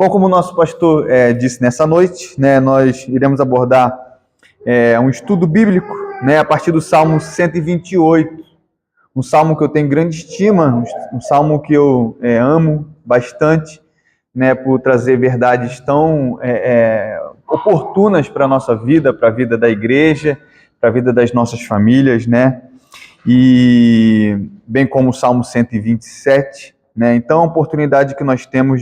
Bom, como o nosso pastor disse nessa noite, né, nós iremos abordar um estudo bíblico, né, a partir do Salmo 128, um salmo que eu tenho grande estima, um salmo que eu amo bastante, né, por trazer verdades tão oportunas para a nossa vida, para a vida da igreja, para a vida das nossas famílias, né, e bem como o Salmo 127, né, então a oportunidade que nós temos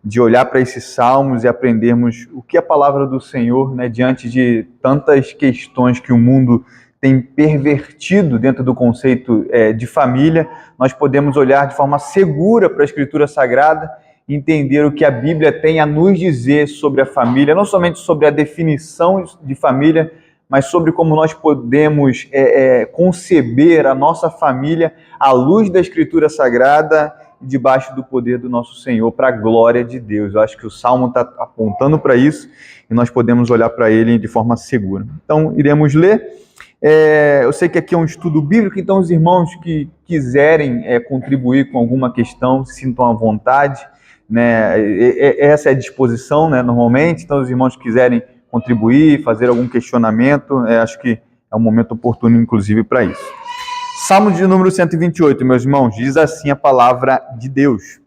de olhar para esses salmos e aprendermos o que a palavra do Senhor, né, diante de tantas questões que o mundo tem pervertido dentro do conceito de família, nós podemos olhar de forma segura para a Escritura Sagrada e entender o que a Bíblia tem a nos dizer sobre a família, não somente sobre a definição de família, mas sobre como nós podemos conceber a nossa família à luz da Escritura Sagrada, debaixo do poder do nosso Senhor, para a glória de Deus. Eu acho que o Salmo está apontando para isso e nós podemos olhar para ele de forma segura. Então, iremos ler. Eu sei que aqui é um estudo bíblico, então os irmãos que quiserem contribuir com alguma questão, sintam à vontade, né? Essa é a disposição, né, normalmente. Então, os irmãos que quiserem contribuir, fazer algum questionamento, acho que é um momento oportuno, inclusive, para isso. Salmo de número 128, meus irmãos, diz assim a palavra de Deus.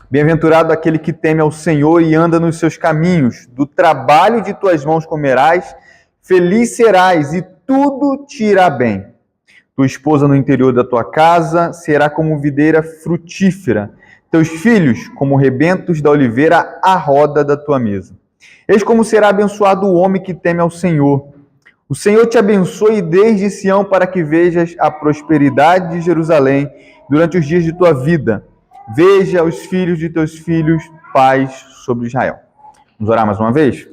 Bem-aventurado aquele que teme ao Senhor e anda nos seus caminhos. Do trabalho de tuas mãos comerás, feliz serás e tudo te irá bem. Tua esposa no interior da tua casa será como videira frutífera. Teus filhos como rebentos da oliveira à roda da tua mesa. Eis como será abençoado o homem que teme ao Senhor. O Senhor te abençoe desde Sião para que vejas a prosperidade de Jerusalém durante os dias de tua vida. Veja os filhos de teus filhos, paz sobre Israel. Vamos orar mais uma vez?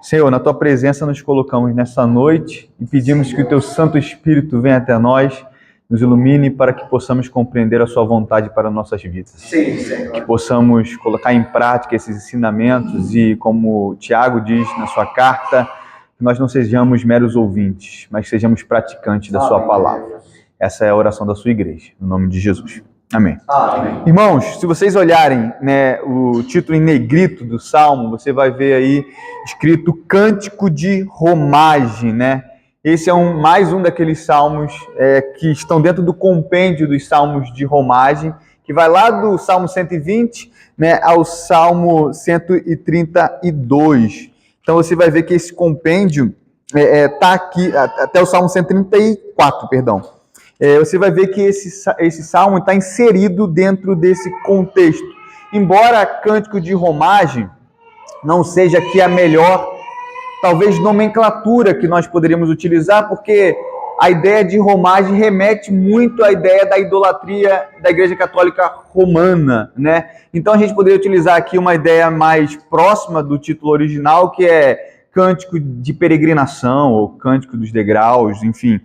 Senhor, na tua presença nos colocamos nessa noite e pedimos que o teu Santo Espírito venha até nós, nos ilumine para que possamos compreender a sua vontade para nossas vidas. Sim, Senhor. Que possamos colocar em prática esses ensinamentos e, como Tiago diz na sua carta, nós não sejamos meros ouvintes, mas sejamos praticantes da sua palavra. Essa é a oração da sua igreja, no nome de Jesus. Amém. Amém. Irmãos, se vocês olharem, né, o título em negrito do Salmo, você vai ver aí escrito Cântico de Romagem, né? Esse é mais um daqueles salmos que estão dentro do compêndio dos salmos de romagem, que vai lá do Salmo 120, né, ao Salmo 132. Então você vai ver que esse compêndio está aqui, até o Salmo 134, perdão. Você vai ver que esse salmo está inserido dentro desse contexto. Embora Cântico de Romagem não seja aqui a melhor, talvez, nomenclatura que nós poderíamos utilizar, porque a ideia de romagem remete muito à ideia da idolatria da Igreja Católica Romana, né? Então a gente poderia utilizar aqui uma ideia mais próxima do título original, que é Cântico de Peregrinação, ou Cântico dos Degraus, enfim.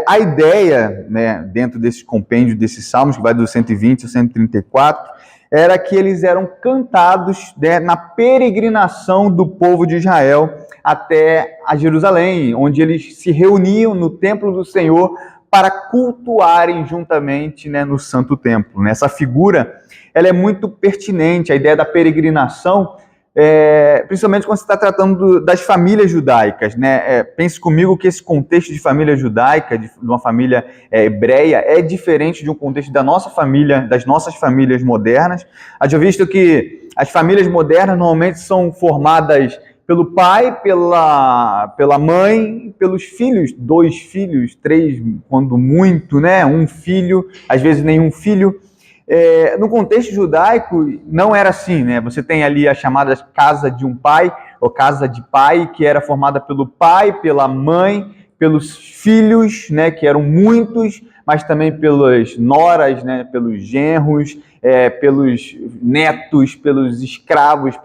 A ideia, né, dentro desse compêndio desses salmos, que vai do 120 ao 134, era que eles eram cantados, né, na peregrinação do povo de Israel até a Jerusalém, onde eles se reuniam no templo do Senhor para cultuarem juntamente, né, no Santo Templo. Essa figura ela é muito pertinente, a ideia da peregrinação, principalmente quando se está tratando das famílias judaicas, né? Pense comigo que esse contexto de família judaica, de uma família hebreia, é diferente de um contexto da nossa família, das nossas famílias modernas. Haja visto que as famílias modernas normalmente são formadas pelo pai, pela mãe, pelos filhos, 2 filhos, 3, quando muito, né? 1 filho, às vezes nenhum filho. No contexto judaico, não era assim, né? Você tem ali a chamada casa de um pai, ou casa de pai, que era formada pelo pai, pela mãe, pelos filhos, né? Que eram muitos, mas também pelas noras, né? Pelos genros, pelos netos, pelos escravos,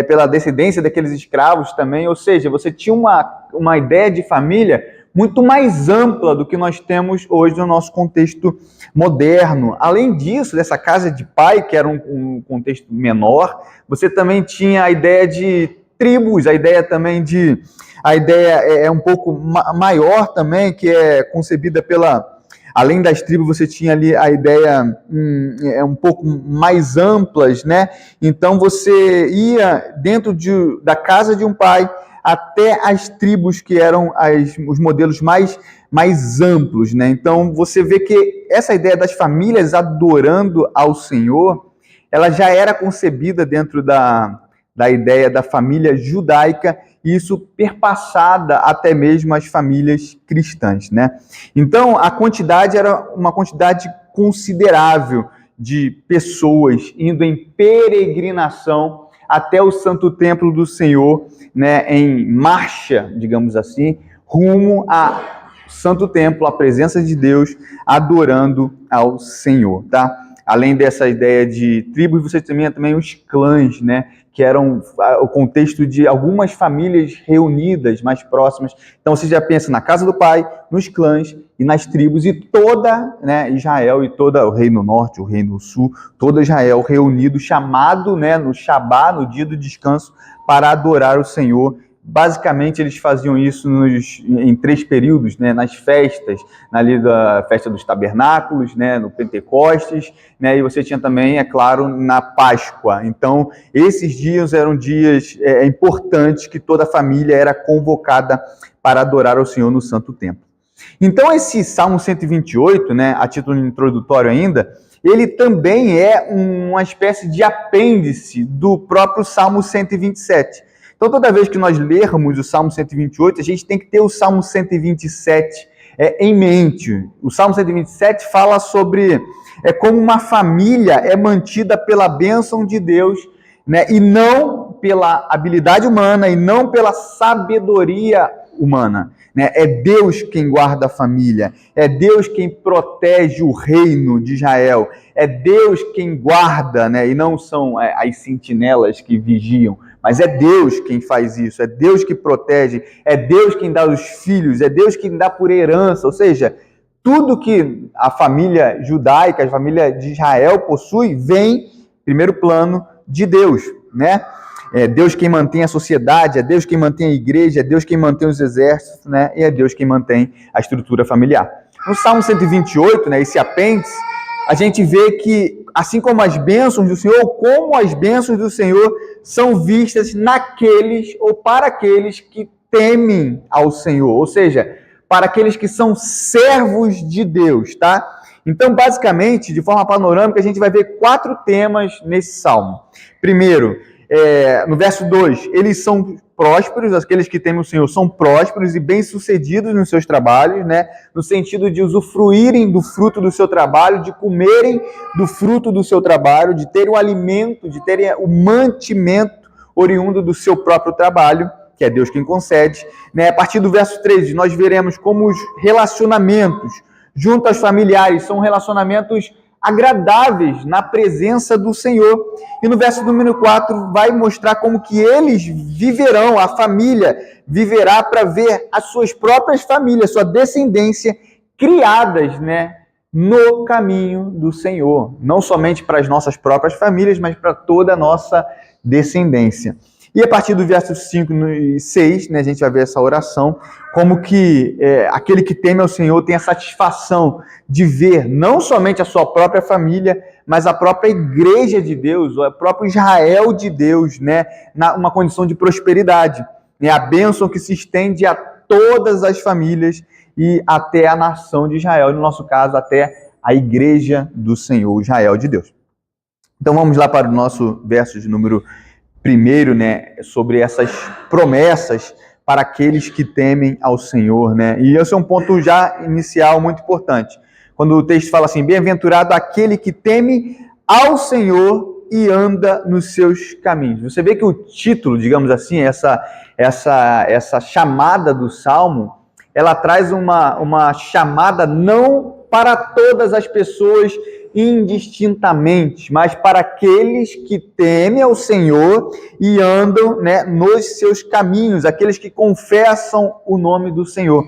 pela descendência daqueles escravos também. Ou seja, você tinha uma ideia de família muito mais ampla do que nós temos hoje no nosso contexto moderno. Além disso, dessa casa de pai, que era um contexto menor, você também tinha a ideia de tribos, a ideia é um pouco maior também, que é concebida pela Além das tribos, você tinha ali a ideia um pouco mais amplas, né? Então você ia dentro da casa de um pai até as tribos que eram os modelos mais amplos, né? Então você vê que essa ideia das famílias adorando ao Senhor, ela já era concebida dentro da ideia da família judaica, e isso perpassada até mesmo as famílias cristãs, né? Então, a quantidade era uma quantidade considerável de pessoas indo em peregrinação até o Santo Templo do Senhor, né, em marcha, digamos assim, rumo ao Santo Templo, à presença de Deus, adorando ao Senhor, tá? Além dessa ideia de tribos, você tinha também os clãs, né? Que eram o contexto de algumas famílias reunidas mais próximas. Então você já pensa na casa do pai, nos clãs e nas tribos, e toda, né, Israel e todo o reino norte, o reino sul, todo Israel reunido, chamado, né, no Shabá, no dia do descanso, para adorar o Senhor. Basicamente, eles faziam isso em 3 períodos, né? Nas festas, ali da festa dos tabernáculos, né? No Pentecostes, né? E você tinha também, é claro, na Páscoa. Então, esses dias eram dias importantes que toda a família era convocada para adorar ao Senhor no Santo Templo. Então, esse Salmo 128, né? A título introdutório ainda, ele também é uma espécie de apêndice do próprio Salmo 127. Então, toda vez que nós lermos o Salmo 128, a gente tem que ter o Salmo 127 em mente. O Salmo 127 fala sobre como uma família é mantida pela bênção de Deus, né, e não pela habilidade humana, e não pela sabedoria humana. Né? É Deus quem guarda a família, é Deus quem protege o reino de Israel, é Deus quem guarda, né, e não são as sentinelas que vigiam, mas é Deus quem faz isso, é Deus que protege, é Deus quem dá os filhos, é Deus quem dá por herança, ou seja, tudo que a família judaica, a família de Israel possui, vem, em primeiro plano, de Deus, né? É Deus quem mantém a sociedade, é Deus quem mantém a igreja, é Deus quem mantém os exércitos, né? E é Deus quem mantém a estrutura familiar. No Salmo 128, né, esse apêndice, a gente vê que, assim como as bênçãos do Senhor, como as bênçãos do Senhor são vistas naqueles ou para aqueles que temem ao Senhor, ou seja, para aqueles que são servos de Deus, tá? Então, basicamente, de forma panorâmica, a gente vai ver 4 temas nesse salmo. Primeiro, no verso 2, eles são prósperos, aqueles que temem o Senhor são prósperos e bem-sucedidos nos seus trabalhos, né? No sentido de usufruírem do fruto do seu trabalho, de comerem do fruto do seu trabalho, de terem o alimento, de terem o mantimento oriundo do seu próprio trabalho, que é Deus quem concede. Né? A partir do verso 13, nós veremos como os relacionamentos junto aos familiares são relacionamentos agradáveis na presença do Senhor. E no verso número 4 vai mostrar como que eles viverão, a família viverá para ver as suas próprias famílias, sua descendência, criadas, né, no caminho do Senhor. Não somente para as nossas próprias famílias, mas para toda a nossa descendência. E a partir do verso 5 e 6, né, a gente vai ver essa oração, como que aquele que teme ao Senhor tem a satisfação de ver não somente a sua própria família, mas a própria igreja de Deus, ou o próprio Israel de Deus, né, numa condição de prosperidade. É a bênção que se estende a todas as famílias e até a nação de Israel, no nosso caso, até a igreja do Senhor, Israel de Deus. Então vamos lá para o nosso verso de número 1, né, sobre essas promessas para aqueles que temem ao Senhor, né? E esse é um ponto já inicial muito importante. Quando o texto fala assim, bem-aventurado aquele que teme ao Senhor e anda nos seus caminhos. Você vê que o título, digamos assim, essa chamada do Salmo, ela traz uma chamada não para todas as pessoas indistintamente, mas para aqueles que temem ao Senhor e andam, né, nos seus caminhos, aqueles que confessam o nome do Senhor.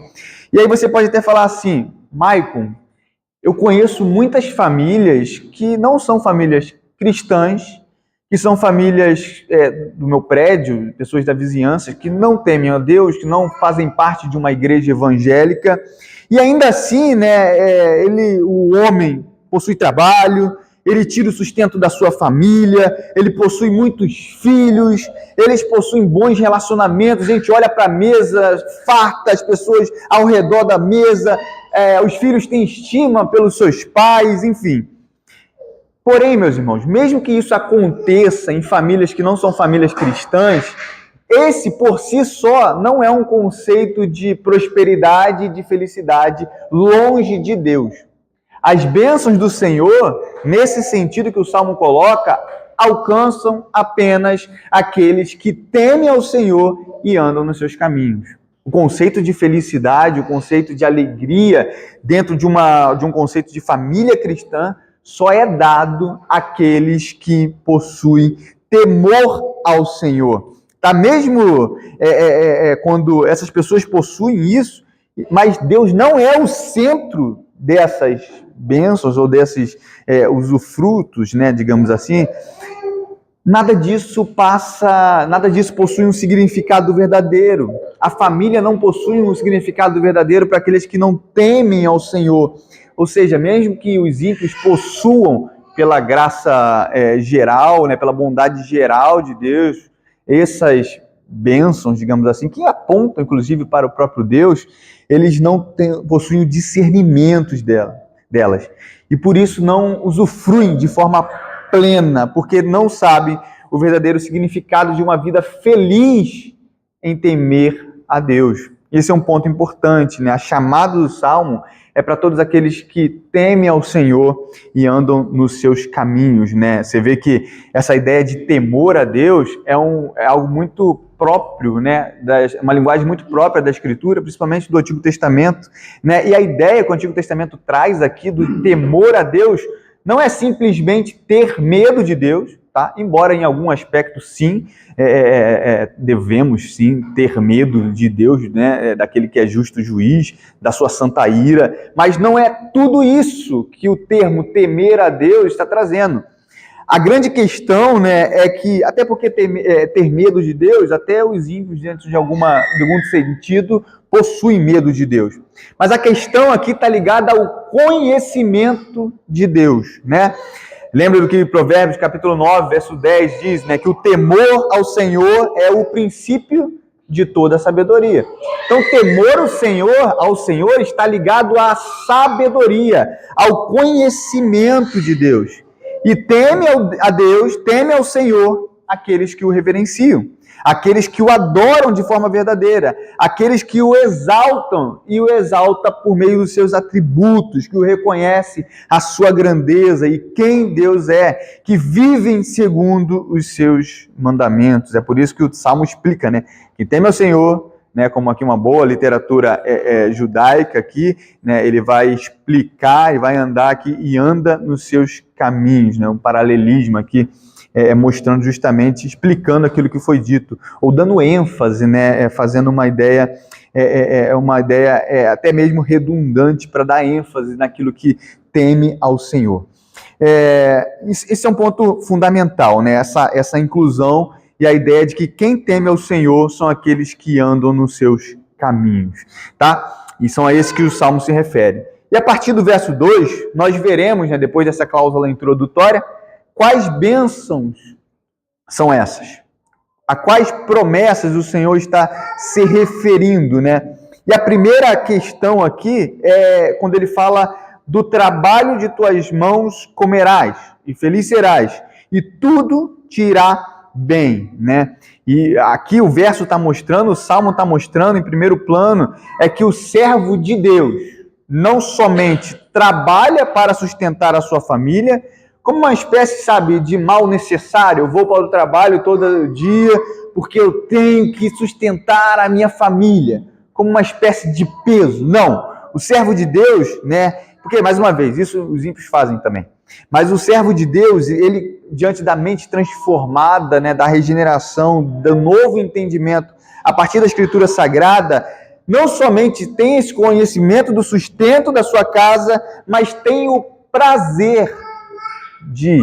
E aí você pode até falar assim, Maicon, eu conheço muitas famílias que não são famílias cristãs, que são famílias do meu prédio, pessoas da vizinhança, que não temem a Deus, que não fazem parte de uma igreja evangélica, e ainda assim, né, o homem possui trabalho, ele tira o sustento da sua família, ele possui muitos filhos, eles possuem bons relacionamentos, a gente olha para a mesa farta, as pessoas ao redor da mesa, os filhos têm estima pelos seus pais, enfim. Porém, meus irmãos, mesmo que isso aconteça em famílias que não são famílias cristãs, esse por si só não é um conceito de prosperidade e de felicidade longe de Deus. As bênçãos do Senhor, nesse sentido que o Salmo coloca, alcançam apenas aqueles que temem ao Senhor e andam nos seus caminhos. O conceito de felicidade, o conceito de alegria dentro de um conceito de família cristã só é dado àqueles que possuem temor ao Senhor. Tá? Mesmo quando essas pessoas possuem isso, mas Deus não é o centro dessas bênçãos ou desses usufrutos, né, digamos assim, nada disso possui um significado verdadeiro. A família não possui um significado verdadeiro para aqueles que não temem ao Senhor. Ou seja, mesmo que os ímpios possuam, pela graça geral, né, pela bondade geral de Deus, essas bênçãos, digamos assim, que apontam, inclusive, para o próprio Deus, eles não possuem o discernimento delas. E por isso não usufruem de forma plena, porque não sabem o verdadeiro significado de uma vida feliz em temer a Deus. Esse é um ponto importante, né? A chamada do Salmo é para todos aqueles que temem ao Senhor e andam nos seus caminhos, né? Você vê que essa ideia de temor a Deus é algo muito próprio, né? Uma linguagem muito própria da Escritura, principalmente do Antigo Testamento, né? E a ideia que o Antigo Testamento traz aqui do temor a Deus não é simplesmente ter medo de Deus, tá? Embora em algum aspecto sim, devemos sim ter medo de Deus, né? Daquele que é justo juiz, da sua santa ira, mas não é tudo isso que o termo temer a Deus está trazendo. A grande questão, né, é que, até porque ter medo de Deus, até os ímpios, dentro de algum sentido, possuem medo de Deus. Mas a questão aqui está ligada ao conhecimento de Deus, né? Lembra do que Provérbios, capítulo 9, verso 10 diz, né, que o temor ao Senhor é o princípio de toda a sabedoria. Então, temor ao Senhor está ligado à sabedoria, ao conhecimento de Deus. E teme a Deus, teme ao Senhor aqueles que o reverenciam, aqueles que o adoram de forma verdadeira, aqueles que o exaltam e o exalta por meio dos seus atributos, que o reconhece a sua grandeza e quem Deus é, que vivem segundo os seus mandamentos. É por isso que o Salmo explica, né? Quem teme ao Senhor, né, como aqui uma boa literatura judaica aqui, né, ele vai explicar e vai andar aqui e anda nos seus caminhos, né, um paralelismo aqui, mostrando justamente, explicando aquilo que foi dito, ou dando ênfase, né, fazendo uma ideia até mesmo redundante para dar ênfase naquilo que teme ao Senhor. Esse é um ponto fundamental, né, essa inclusão e a ideia de que quem teme ao Senhor são aqueles que andam nos seus caminhos, tá? E são a esse que o Salmo se refere. E a partir do verso 2, nós veremos, né, depois dessa cláusula introdutória, quais bênçãos são essas? A quais promessas o Senhor está se referindo, né? E a primeira questão aqui é quando ele fala do trabalho de tuas mãos comerás e feliz serás, e tudo te irá bem, né? E aqui o verso está mostrando, o Salmo está mostrando em primeiro plano, é que o servo de Deus não somente trabalha para sustentar a sua família, como uma espécie, sabe, de mal necessário. Eu vou para o trabalho todo dia porque eu tenho que sustentar a minha família, como uma espécie de peso. Não, o servo de Deus, né? Porque, mais uma vez, isso os ímpios fazem também. Mas o servo de Deus, ele, diante da mente transformada, né, da regeneração, do novo entendimento, a partir da Escritura Sagrada, não somente tem esse conhecimento do sustento da sua casa, mas tem o prazer de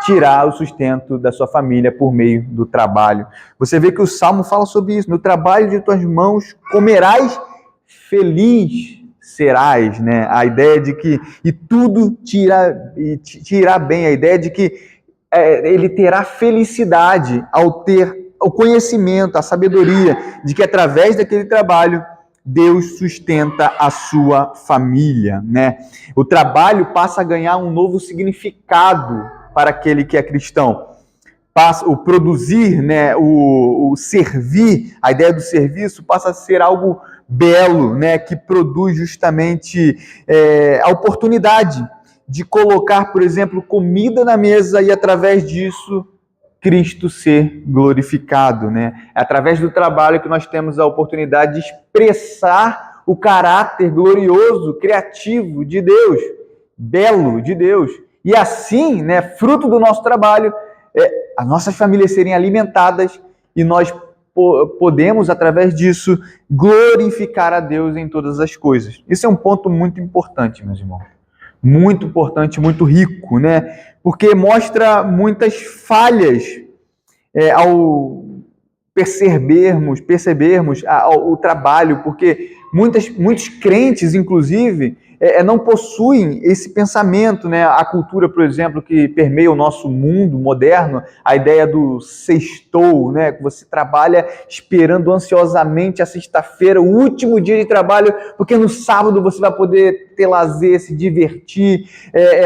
tirar o sustento da sua família por meio do trabalho. Você vê que o Salmo fala sobre isso. No trabalho de tuas mãos comerás, feliz serás, né? A ideia de que e tudo te irá bem, a ideia de que ele terá felicidade ao ter o conhecimento, a sabedoria de que através daquele trabalho Deus sustenta a sua família, né? O trabalho passa a ganhar um novo significado para aquele que é cristão. O produzir, né, o servir, a ideia do serviço passa a ser algo belo, né, que produz justamente a oportunidade de colocar, por exemplo, comida na mesa e através disso Cristo ser glorificado, né? É através do trabalho que nós temos a oportunidade de expressar o caráter glorioso, criativo de Deus, belo de Deus. E assim, né, fruto do nosso trabalho, as nossas famílias serem alimentadas e nós podemos, através disso, glorificar a Deus em todas as coisas. Isso é um ponto muito importante, meus irmãos. Muito importante, muito rico, né? Porque mostra muitas falhas ao percebermos o trabalho, porque muitos crentes, inclusive, não possuem esse pensamento, né? A cultura, por exemplo, que permeia o nosso mundo moderno, a ideia do sextou, né? Que você trabalha esperando ansiosamente a sexta-feira, o último dia de trabalho, porque no sábado você vai poder ter lazer, se divertir,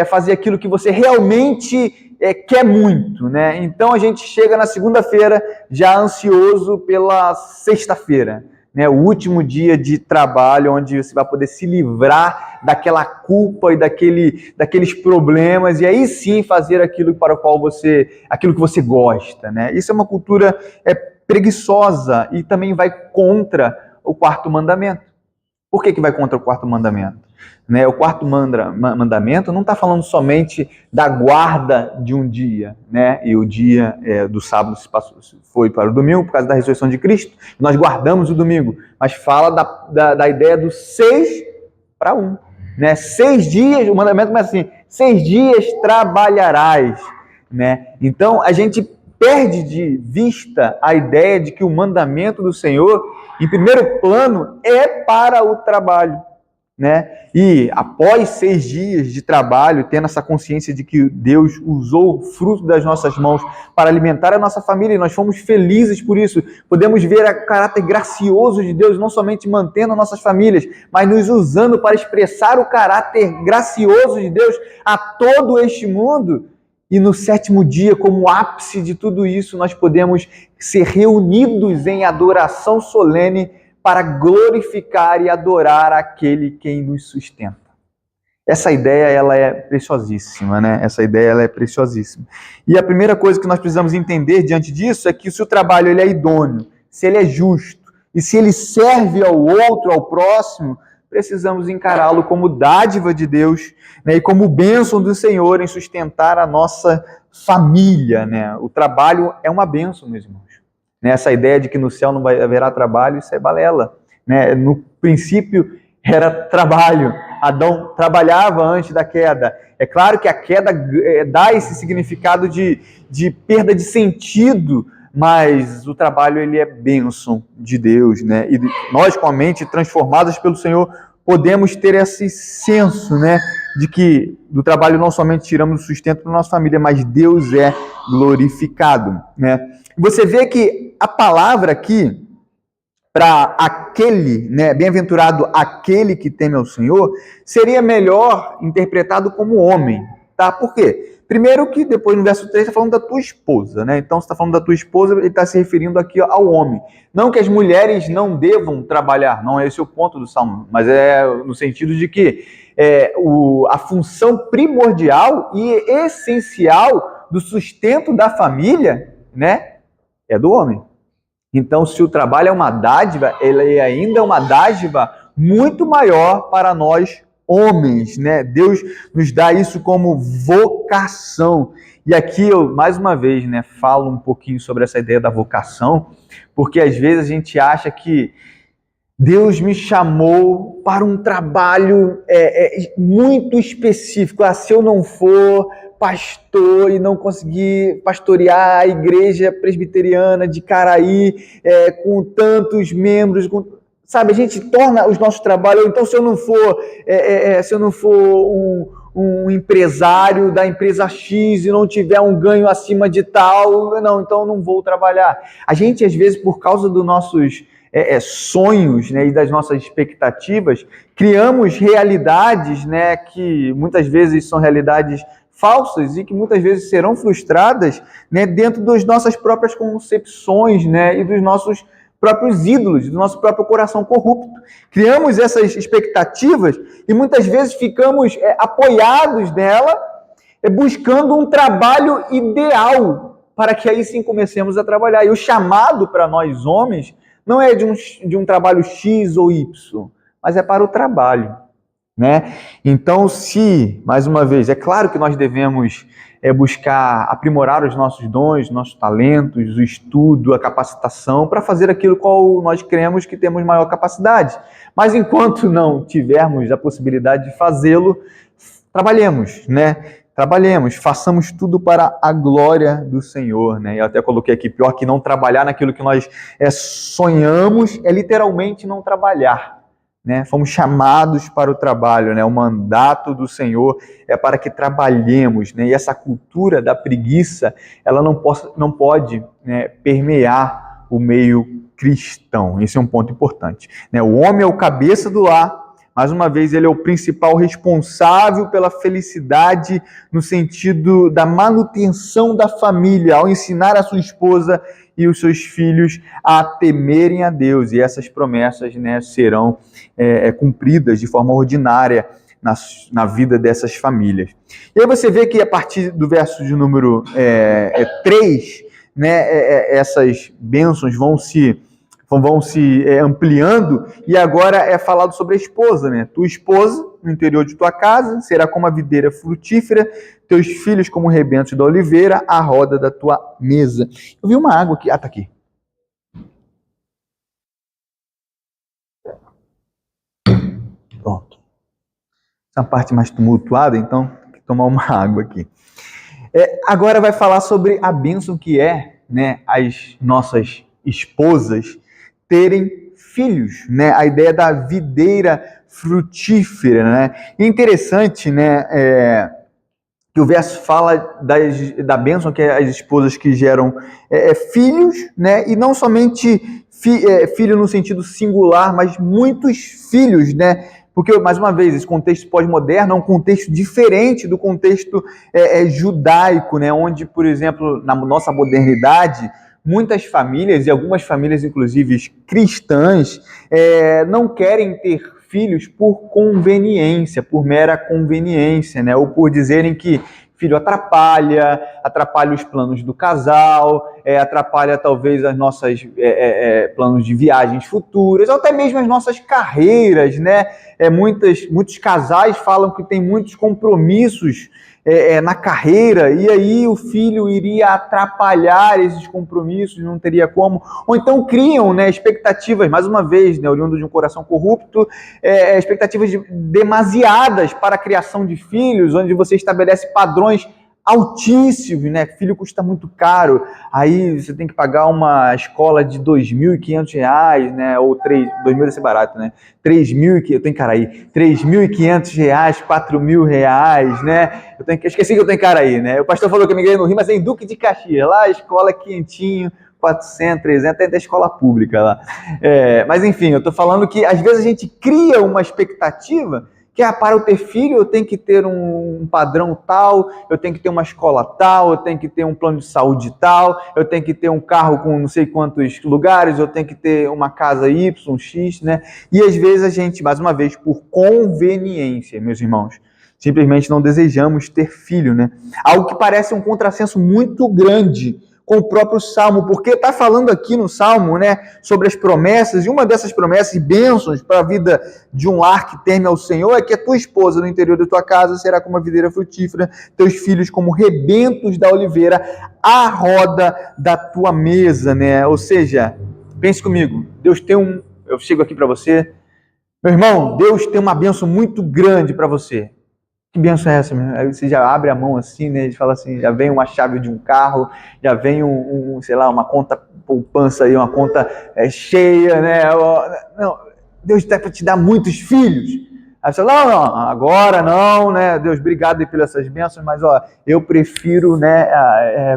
fazer aquilo que você realmente quer muito, né? Então a gente chega na segunda-feira já ansioso pela sexta-feira, né? O último dia de trabalho, onde você vai poder se livrar daquela culpa e daqueles problemas, e aí sim fazer aquilo para o qual aquilo que você gosta, né? Isso é uma cultura preguiçosa e também vai contra o quarto mandamento. Por que vai contra o quarto mandamento? Né? O quarto mandamento não está falando somente da guarda de um dia, né? E o dia do sábado foi para o domingo por causa da ressurreição de Cristo. Nós guardamos o domingo, mas fala da ideia do 6 para 1. Né? 6 dias, o mandamento começa assim: 6 dias trabalharás. Né? Então a gente perde de vista a ideia de que o mandamento do Senhor, em primeiro plano, é para o trabalho. Né? E após 6 dias de trabalho, tendo essa consciência de que Deus usou o fruto das nossas mãos para alimentar a nossa família, e nós fomos felizes por isso, podemos ver o caráter gracioso de Deus, não somente mantendo nossas famílias, mas nos usando para expressar o caráter gracioso de Deus a todo este mundo. E no 7º dia, como ápice de tudo isso, nós podemos ser reunidos em adoração solene para glorificar e adorar aquele quem nos sustenta. Essa ideia, ela é preciosíssima, né? Essa ideia, ela é preciosíssima. E a primeira coisa que nós precisamos entender diante disso é que se o trabalho ele é idôneo, se ele é justo e se ele serve ao outro, ao próximo, precisamos encará-lo como dádiva de Deus, né? E como bênção do Senhor em sustentar a nossa família, né? O trabalho é uma bênção, meus irmãos. Essa ideia de que no céu não haverá trabalho, isso é balela. Né? No princípio era trabalho. Adão trabalhava antes da queda. É claro que a queda dá esse significado de perda de sentido, mas o trabalho ele é bênção de Deus. Né? E nós, com a mente transformadas pelo Senhor, podemos ter esse senso, né, de que do trabalho não somente tiramos o sustento da nossa família, mas Deus é glorificado. Né? Você vê que a palavra aqui, para aquele, né, bem-aventurado aquele que teme ao Senhor, seria melhor interpretado como homem. Tá? Por quê? Primeiro que depois no verso 3 está falando da tua esposa, né? Então, se está falando da tua esposa, ele está se referindo aqui ao homem. Não que as mulheres não devam trabalhar, não é esse o ponto do Salmo, mas é no sentido de que a função primordial e essencial do sustento da família, né, é do homem. Então, se o trabalho é uma dádiva, ele ainda é uma dádiva muito maior para nós homens, né? Deus nos dá isso como vocação. E aqui eu, mais uma vez, né, falo um pouquinho sobre essa ideia da vocação, porque às vezes a gente acha que Deus me chamou para um trabalho muito específico. Se eu não for pastor e não conseguir pastorear a igreja presbiteriana de Caraí com tantos membros, sabe? A gente torna os nossos trabalhos, então se eu não for um empresário da empresa X e não tiver um ganho acima de tal, não, então eu não vou trabalhar. A gente, às vezes, por causa dos nossos sonhos, né, e das nossas expectativas, criamos realidades, né, que muitas vezes são realidades falsas e que muitas vezes serão frustradas, né, dentro das nossas próprias concepções, né, e dos nossos próprios ídolos, do nosso próprio coração corrupto. Criamos essas expectativas e muitas vezes ficamos apoiados nela, buscando um trabalho ideal, para que aí sim comecemos a trabalhar. E o chamado para nós homens não é de um trabalho X ou Y, mas é para o trabalho, né? Então, mais uma vez, é claro que nós devemos buscar aprimorar os nossos dons, nossos talentos, o estudo, a capacitação, para fazer aquilo qual nós cremos que temos maior capacidade. Mas enquanto não tivermos a possibilidade de fazê-lo, trabalhemos, né? Trabalhemos, façamos tudo para a glória do Senhor, né? Eu até coloquei aqui, pior que não trabalhar naquilo que nós sonhamos, é literalmente não trabalhar, né? Fomos chamados para o trabalho, né? O mandato do Senhor é para que trabalhemos, né? E essa cultura da preguiça, ela não pode, né, permear o meio cristão. Esse é um ponto importante, né? O homem é o cabeça do lar. Mais uma vez, ele é o principal responsável pela felicidade no sentido da manutenção da família, ao ensinar a sua esposa e os seus filhos a temerem a Deus. E essas promessas, né, serão cumpridas de forma ordinária na vida dessas famílias. E aí você vê que a partir do verso de número 3, né, essas bênçãos vão se ampliando, e agora é falado sobre a esposa, né? Tua esposa, no interior de tua casa, será como a videira frutífera, teus filhos como rebentos da oliveira, à roda da tua mesa. Eu vi uma água aqui. Ah, tá aqui. Pronto. Essa é uma parte mais tumultuada, então tem que tomar uma água aqui. Agora vai falar sobre a bênção que né, as nossas esposas terem filhos, né? A ideia da videira frutífera, né? E interessante, né, que o verso fala da bênção que é as esposas que geram filhos, né? E não somente filho no sentido singular, mas muitos filhos, né? Porque, mais uma vez, esse contexto pós-moderno é um contexto diferente do contexto judaico, né? Onde, por exemplo, na nossa modernidade, muitas famílias, e algumas famílias, inclusive cristãs, não querem ter filhos por conveniência, por mera conveniência, né? Ou por dizerem que filho atrapalha os planos do casal, atrapalha talvez as nossas planos de viagens futuras, ou até mesmo as nossas carreiras, né? Muitos casais falam que tem muitos compromissos na carreira, e aí o filho iria atrapalhar esses compromissos, não teria como, ou então criam, né, expectativas, mais uma vez, né, oriundo de um coração corrupto, expectativas demasiadas para a criação de filhos, onde você estabelece padrões altíssimos, né? Filho custa muito caro, aí você tem que pagar uma escola de R$2.500, né? Ou 2.000 deve ser barato, né? 3.000, eu tenho cara aí, R$3.500, R$4.000, né? Esqueci que eu tenho cara aí, né? O pastor falou que eu me ganhei no Rio, mas é em Duque de Caxias, lá a escola é quentinho, 400, 300, tem até escola pública lá. Mas enfim, eu tô falando que às vezes a gente cria uma expectativa que para eu ter filho eu tenho que ter um padrão tal, eu tenho que ter uma escola tal, eu tenho que ter um plano de saúde tal, eu tenho que ter um carro com não sei quantos lugares, eu tenho que ter uma casa Y, X, né? E às vezes a gente, mais uma vez, por conveniência, meus irmãos, simplesmente não desejamos ter filho, né? Algo que parece um contrassenso muito grande com o próprio Salmo, porque está falando aqui no Salmo, né, sobre as promessas, e uma dessas promessas e bênçãos para a vida de um lar que teme ao Senhor é que a tua esposa no interior da tua casa será como uma videira frutífera, teus filhos como rebentos da oliveira, à roda da tua mesa, né? Ou seja, pense comigo, Deus tem eu chego aqui para você, meu irmão, Deus tem uma bênção muito grande para você. Que benção é essa, meu? Aí você já abre a mão assim, né? Ele fala assim, já vem uma chave de um carro, já vem sei lá, uma conta poupança aí, uma conta cheia, né? Não, Deus está para te dar muitos filhos. Aí você fala, não, agora não, né? Deus, obrigado pelas essas bênçãos, mas eu prefiro, né?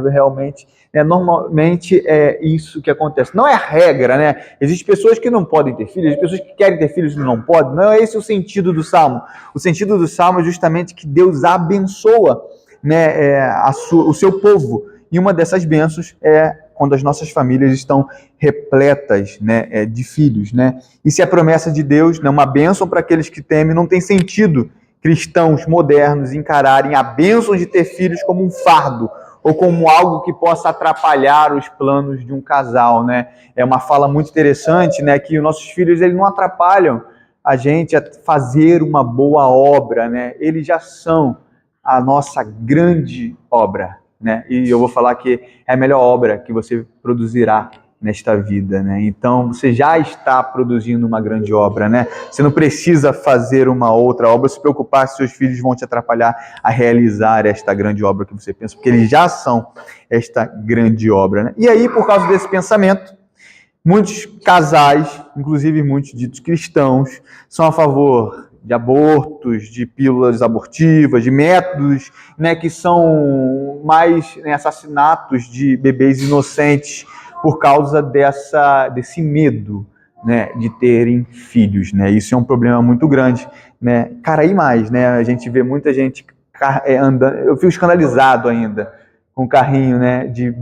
Realmente, né, normalmente é isso que acontece. Não é a regra, né? Existem pessoas que não podem ter filhos, existem pessoas que querem ter filhos e não podem. Não é esse o sentido do Salmo. O sentido do Salmo é justamente que Deus abençoa, né, o seu povo. E uma dessas bênçãos é quando as nossas famílias estão repletas, né, de filhos, né? E se a promessa de Deus, né, uma bênção para aqueles que temem, não tem sentido cristãos modernos encararem a bênção de ter filhos como um fardo ou como algo que possa atrapalhar os planos de um casal, né? É uma fala muito interessante, né, que os nossos filhos eles não atrapalham a gente a fazer uma boa obra, né? Eles já são a nossa grande obra, né? E eu vou falar que é a melhor obra que você produzirá nesta vida, né? Então, você já está produzindo uma grande obra, né? Você não precisa fazer uma outra obra, se preocupar se seus filhos vão te atrapalhar a realizar esta grande obra que você pensa, porque eles já são esta grande obra, né? E aí, por causa desse pensamento, muitos casais, inclusive muitos ditos cristãos, são a favor de abortos, de pílulas abortivas, de métodos, né, que são mais, né, assassinatos de bebês inocentes por causa desse medo, né, de terem filhos, né? Isso é um problema muito grande, né? Cara, e mais, né? A gente vê muita gente andando, eu fico escandalizado ainda com o carrinho, né, de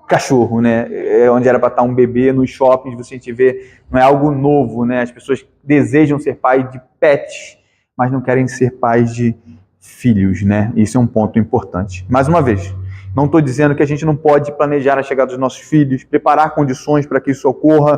cachorro, né? Onde era para estar um bebê nos shoppings, você vê, não é algo novo, né? As pessoas desejam ser pais de pets, mas não querem ser pais de filhos, né? Isso é um ponto importante. Mais uma vez, não estou dizendo que a gente não pode planejar a chegada dos nossos filhos, preparar condições para que isso ocorra,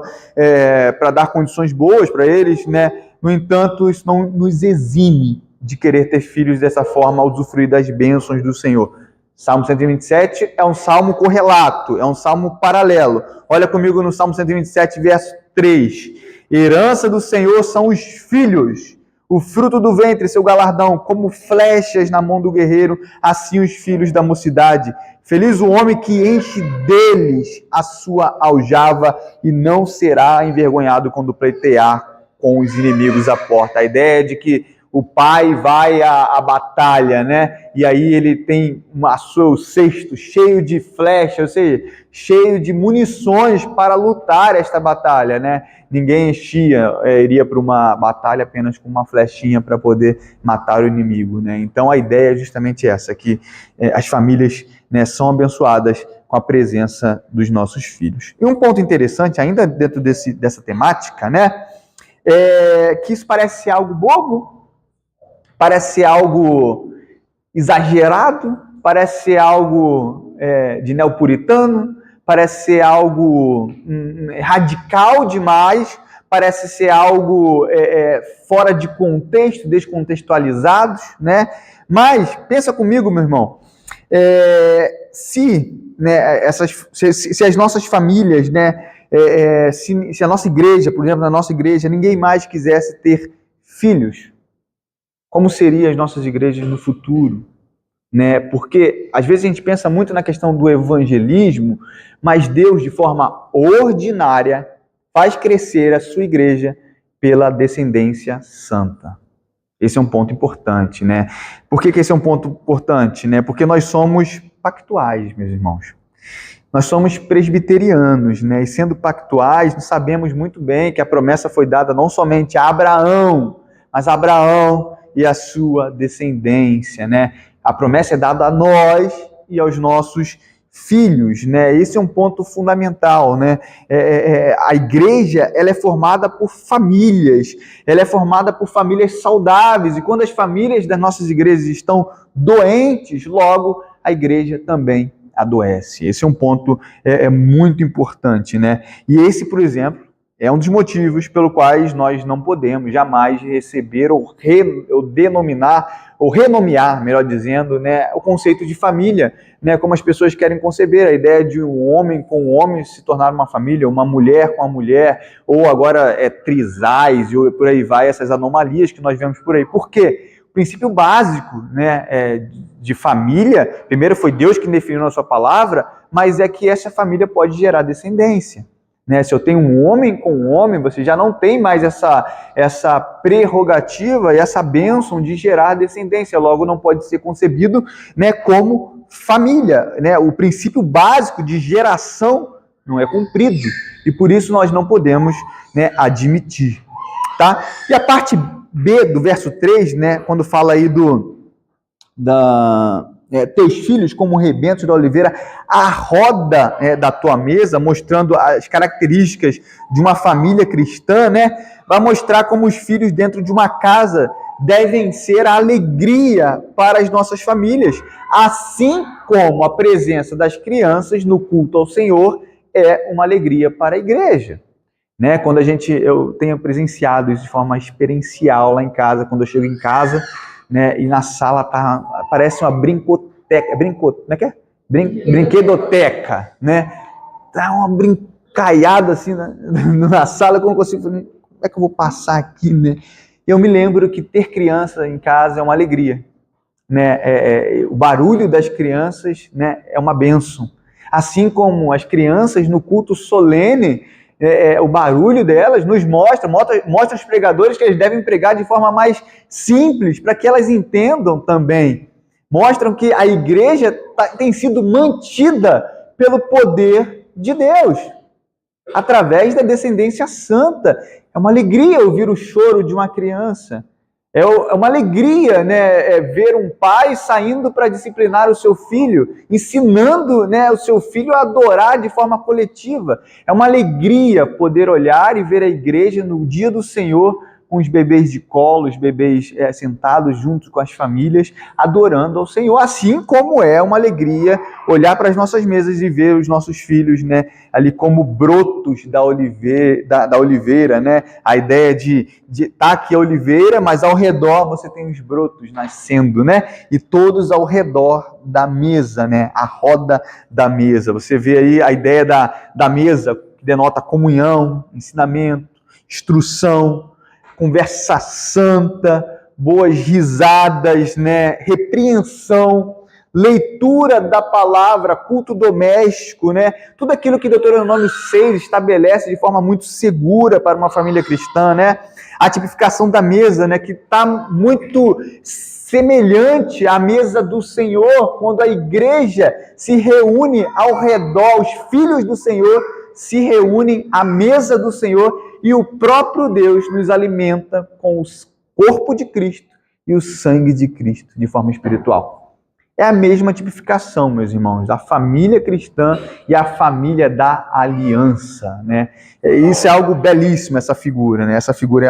para dar condições boas para eles, né? No entanto, isso não nos exime de querer ter filhos dessa forma, usufruir das bênçãos do Senhor. Salmo 127 é um salmo correlato, é um salmo paralelo. Olha comigo no Salmo 127, verso 3. Herança do Senhor são os filhos, o fruto do ventre, seu galardão, como flechas na mão do guerreiro, assim os filhos da mocidade. Feliz o homem que enche deles a sua aljava e não será envergonhado quando pleitear com os inimigos à porta. A ideia é de que o pai vai à batalha, né? E aí ele tem o cesto cheio de flechas, ou seja, cheio de munições para lutar esta batalha, né? Ninguém iria para uma batalha apenas com uma flechinha para poder matar o inimigo, né? Então a ideia é justamente essa, que as famílias, né, são abençoadas com a presença dos nossos filhos. E um ponto interessante, ainda dentro dessa temática, né? Que isso parece algo bobo, parece ser algo exagerado, parece ser algo de neopuritano, parece ser algo radical demais, parece ser algo fora de contexto, descontextualizados, né? Mas, pensa comigo, meu irmão, se as nossas famílias, né, se a nossa igreja, por exemplo, na nossa igreja, ninguém mais quisesse ter filhos, como seriam as nossas igrejas no futuro, né? Porque às vezes a gente pensa muito na questão do evangelismo, mas Deus, de forma ordinária, faz crescer a sua igreja pela descendência santa. Esse é um ponto importante, né? Por que esse é um ponto importante, né? Porque nós somos pactuais, meus irmãos. Nós somos presbiterianos, né? E sendo pactuais, nós sabemos muito bem que a promessa foi dada não somente a Abraão, mas a Abraão e a sua descendência, né? A promessa é dada a nós e aos nossos filhos, né? Esse é um ponto fundamental, né? A igreja, ela é formada por famílias, ela é formada por famílias saudáveis, e quando as famílias das nossas igrejas estão doentes, logo a igreja também adoece. Esse é um ponto muito importante, né? E esse, por exemplo, é um dos motivos pelo quais nós não podemos jamais receber ou denominar, ou renomear, melhor dizendo, né, o conceito de família, né, como as pessoas querem conceber, a ideia de um homem com um homem se tornar uma família, uma mulher com uma mulher, ou agora trisais, e por aí vai, essas anomalias que nós vemos por aí. Por quê? princípio básico, né, de família, primeiro foi Deus que definiu na sua palavra, mas é que essa família pode gerar descendência. Né? Se eu tenho um homem com um homem, você já não tem mais essa prerrogativa e essa bênção de gerar descendência, logo não pode ser concebido, né, como família. Né? O princípio básico de geração não é cumprido, e por isso nós não podemos, né, admitir. Tá? E a parte B do verso 3, né, quando fala aí teus filhos como rebentos da oliveira, a roda da tua mesa, mostrando as características de uma família cristã, né, vai mostrar como os filhos dentro de uma casa devem ser a alegria para as nossas famílias, assim como a presença das crianças no culto ao Senhor é uma alegria para a igreja. Né? Quando eu tenho presenciado isso de forma experiencial lá em casa, quando eu chego em casa, né, e na sala parece uma brinquedoteca, né? Tá uma brincaiada assim na sala, que eu não consigo, como é que eu vou passar aqui, né? Eu me lembro que ter criança em casa é uma alegria, né? O barulho das crianças, né, é uma bênção. Assim como as crianças no culto solene, o barulho delas nos mostra os pregadores que eles devem pregar de forma mais simples, para que elas entendam também. Mostram que a igreja tem sido mantida pelo poder de Deus, através da descendência santa. É uma alegria ouvir o choro de uma criança. É uma alegria, né, ver um pai saindo para disciplinar o seu filho, ensinando, né, o seu filho a adorar de forma coletiva. É uma alegria poder olhar e ver a igreja no dia do Senhor, com os bebês de colo, os bebês sentados junto com as famílias, adorando ao Senhor. Assim como é uma alegria olhar para as nossas mesas e ver os nossos filhos, né, ali como brotos da oliveira, né? A ideia de estar aqui a oliveira, mas ao redor você tem os brotos nascendo, né? E todos ao redor da mesa, né? A roda da mesa. Você vê aí a ideia da mesa, que denota comunhão, ensinamento, instrução, conversa santa, boas risadas, né? Repreensão, leitura da palavra, culto doméstico, né? Tudo aquilo que Deuteronômio 6 estabelece de forma muito segura para uma família cristã, né? A tipificação da mesa, né? Que está muito semelhante à mesa do Senhor, quando a igreja se reúne ao redor, os filhos do Senhor se reúnem à mesa do Senhor, e o próprio Deus nos alimenta com o corpo de Cristo e o sangue de Cristo de forma espiritual. É a mesma tipificação, meus irmãos, da família cristã e a família da aliança, né? Isso é algo belíssimo, essa figura, né? Essa figura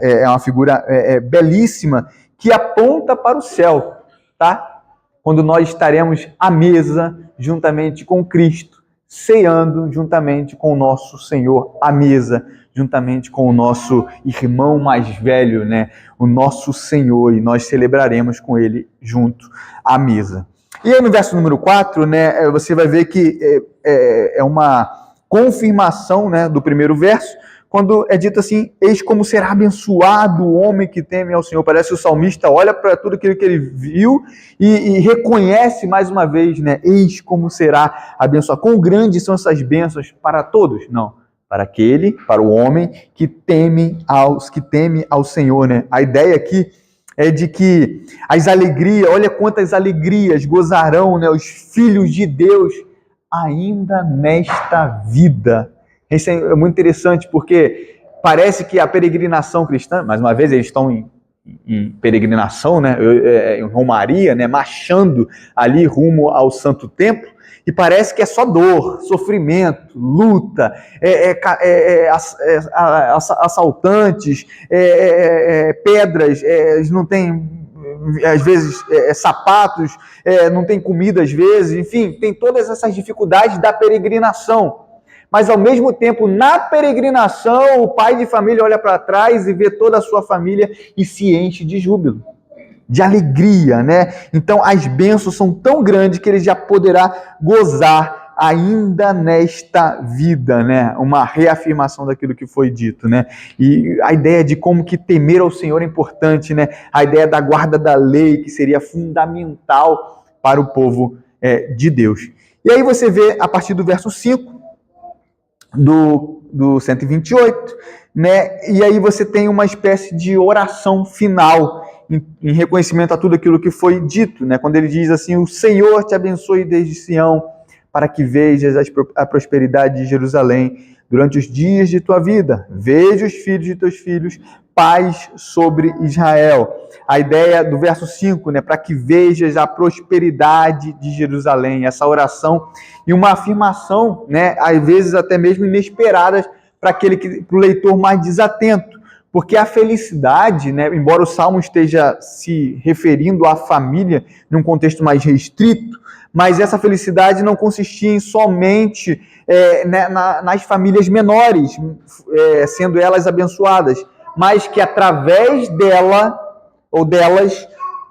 é uma figura belíssima, que aponta para o céu, tá? Quando nós estaremos à mesa juntamente com Cristo, ceando juntamente com o nosso Senhor à mesa, juntamente com o nosso irmão mais velho, né? O nosso Senhor, e nós celebraremos com ele junto à mesa. E aí no verso número 4, né, você vai ver que é uma confirmação, né, do primeiro verso, quando é dito assim: eis como será abençoado o homem que teme ao Senhor. Parece que o salmista olha para tudo aquilo que ele viu e reconhece mais uma vez, né? Eis como será abençoado. Quão grandes são essas bênçãos para todos? Não, para o homem que teme ao Senhor, né? A ideia aqui é de que as alegrias, olha quantas alegrias gozarão, né, os filhos de Deus ainda nesta vida. Isso é muito interessante, porque parece que a peregrinação cristã, mais uma vez eles estão em peregrinação, né, em romaria, né, marchando ali rumo ao Santo Templo, e parece que é só dor, sofrimento, luta, assaltantes, pedras, eles não têm, às vezes, sapatos, não tem comida às vezes, enfim, tem todas essas dificuldades da peregrinação. Mas, ao mesmo tempo, na peregrinação, o pai de família olha para trás e vê toda a sua família e se enche de júbilo, de alegria, né? Então, as bênçãos são tão grandes que ele já poderá gozar ainda nesta vida, né? Uma reafirmação daquilo que foi dito, né? E a ideia de como que temer ao Senhor é importante, né? A ideia da guarda da lei, que seria fundamental para o povo de Deus. E aí você vê, a partir do verso 5 do 128, né? E aí você tem uma espécie de oração final em reconhecimento a tudo aquilo que foi dito, né? Quando ele diz assim: o Senhor te abençoe desde Sião, para que vejas a prosperidade de Jerusalém durante os dias de tua vida. Veja os filhos de teus filhos, paz sobre Israel. A ideia do verso 5, né? Para que vejas a prosperidade de Jerusalém. Essa oração e uma afirmação, né? Às vezes até mesmo inesperadas para o leitor mais desatento. Porque a felicidade, né, embora o Salmo esteja se referindo à família num contexto mais restrito, mas essa felicidade não consistia em somente nas famílias menores, sendo elas abençoadas, mas que através dela ou delas,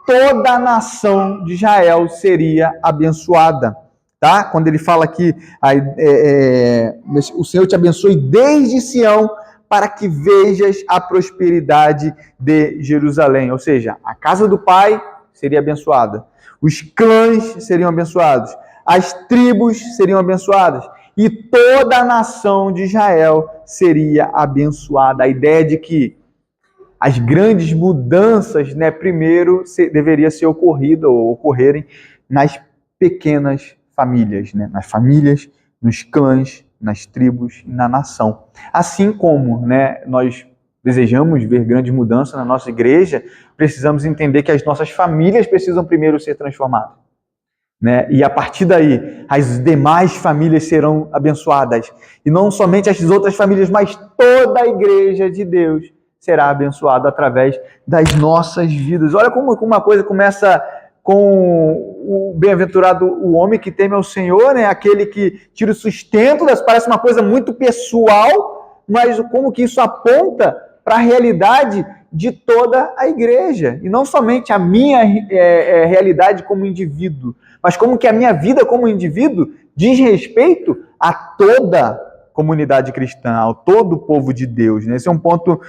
toda a nação de Israel seria abençoada. Tá? Quando ele fala aqui, o Senhor te abençoe desde Sião, para que vejas a prosperidade de Jerusalém. Ou seja, a casa do Pai seria abençoada, os clãs seriam abençoados, as tribos seriam abençoadas, e toda a nação de Israel seria abençoada. A ideia de que as grandes mudanças, né, primeiro deveria ser ocorrerem nas pequenas famílias, né, nas famílias, nos clãs, nas tribos e na nação. Assim como, né, nós desejamos ver grandes mudanças na nossa igreja, precisamos entender que as nossas famílias precisam primeiro ser transformadas, né? E a partir daí, as demais famílias serão abençoadas. E não somente as outras famílias, mas toda a igreja de Deus será abençoada através das nossas vidas. Olha como uma coisa começa com o bem-aventurado, o homem que teme ao Senhor, né? Aquele que tira o sustento, parece uma coisa muito pessoal, mas como que isso aponta para a realidade de toda a igreja. E não somente a minha realidade como indivíduo, mas como que a minha vida como indivíduo diz respeito a toda comunidade cristã, ao todo o povo de Deus, né? Esse é um ponto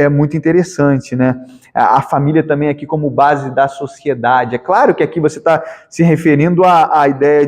muito interessante, né? A família também aqui como base da sociedade. É claro que aqui você está se referindo à ideia